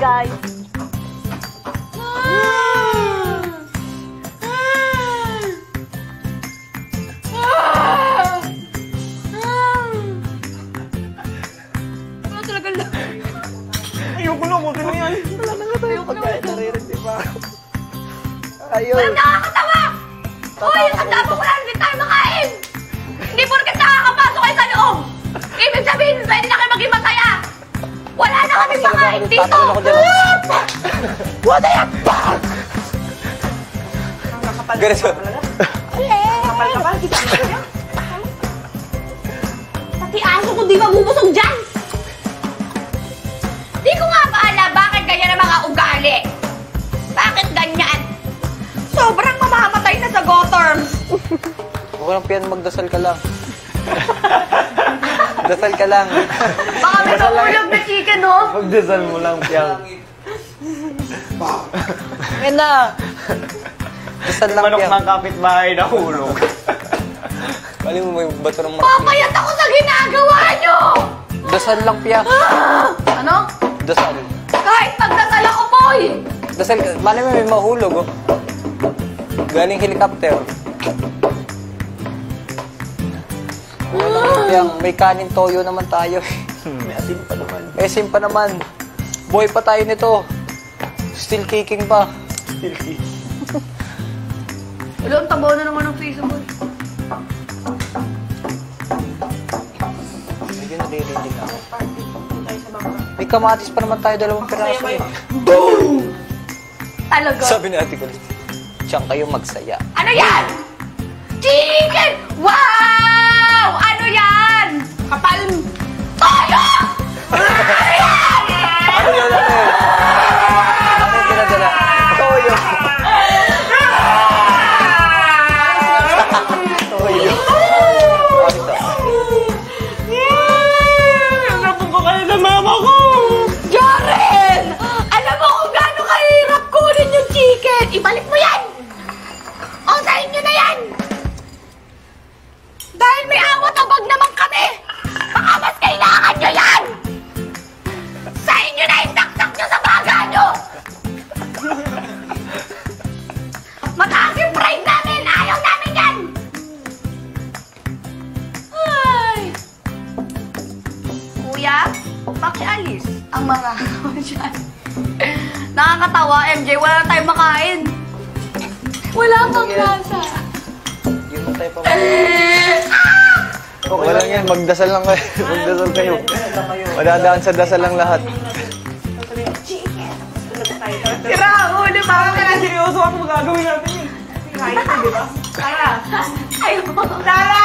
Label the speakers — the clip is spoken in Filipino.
Speaker 1: guys.
Speaker 2: Ano talaga lang?
Speaker 3: Ayoko na, buti na yan.
Speaker 4: Wala na nga tayo pagkain. Naririnig pa ako. Ayun.
Speaker 2: Walang nakakatawa! Uy, handa mo wala rin tayo makain! Hindi porket nakakapasok kayo sa loob! Ibig sabihin, pwede na kayo maging masaya! Wala na kami makain dito!
Speaker 4: What the fuck?
Speaker 3: Ganito.
Speaker 1: Kapal-kapal, kita mo siya.
Speaker 2: Pati aso ko di mabubusog dyan! Di ko nga paala bakit ganyan ang mga ugali! Bakit ganyan? Sobrang mamamatay na sa Gotham!
Speaker 4: Okay lang, Pian, magdasal ka lang. Dasal ka lang.
Speaker 2: Baka may mahulog na chicken, no?
Speaker 3: Magdasal mo lang, Piang.
Speaker 4: Yan na. Dasal lang,
Speaker 3: Manok
Speaker 4: Piang.
Speaker 3: ng kapitbahay na hulog.
Speaker 4: Kali mo may bato ng manok.
Speaker 2: Papayat ako sa ginagawa nyo!
Speaker 4: Dasal lang, Piang.
Speaker 2: Ano?
Speaker 4: Dasal.
Speaker 2: Kahit magdasal ako, boy!
Speaker 4: Dasal ka. Mali mo may mahulog, oh. Galing helicopter. Piang, may kanin toyo naman tayo.
Speaker 3: May asin pa naman.
Speaker 4: May asin pa naman. Boy pa tayo nito. Still kicking pa.
Speaker 3: Silky.
Speaker 2: Wala, ang tabaw na naman ng piso, boy.
Speaker 4: Medyo naririnig ako. May kamatis pa naman tayo, 2 piraso eh.
Speaker 2: Talaga.
Speaker 4: Sabi ni Ate Kulit, siyang kayo magsaya.
Speaker 2: Ano yan? Chicken! Wow! Ano yan? Kapal... Toyo! Ano yan?
Speaker 4: Ano yun? Ano yun? Ano yung pinadala? Toyo. Toyo.
Speaker 3: Nagapon ko kayo ng mama ko!
Speaker 2: Jaren! Alam mo kung gaano kahirap kunin yung chicken! Ibalik mo yan! O, sa inyo na yan! Dahil may awat-abag naman kami! Baka mas kailangan nyo yan! Sa inyo na itaktak nyo sa baga nyo! Mataas yung pride namin! Ayaw namin yan! Ay! Kuya, pakialis ang mga dyan. Nakakatawa, MJ. Wala na tayong makain. Wala kang lasa.
Speaker 4: Yun na tayo pa. Okay lang yan, magdasal lang kayo. Magdasal kayo. Madadaan sa dasal lang lahat.
Speaker 1: Sira, ulo pa. Kaya seryoso ako magagawin natin eh. Kahit na, di ba? Tara.
Speaker 2: Ayun.
Speaker 1: Tara!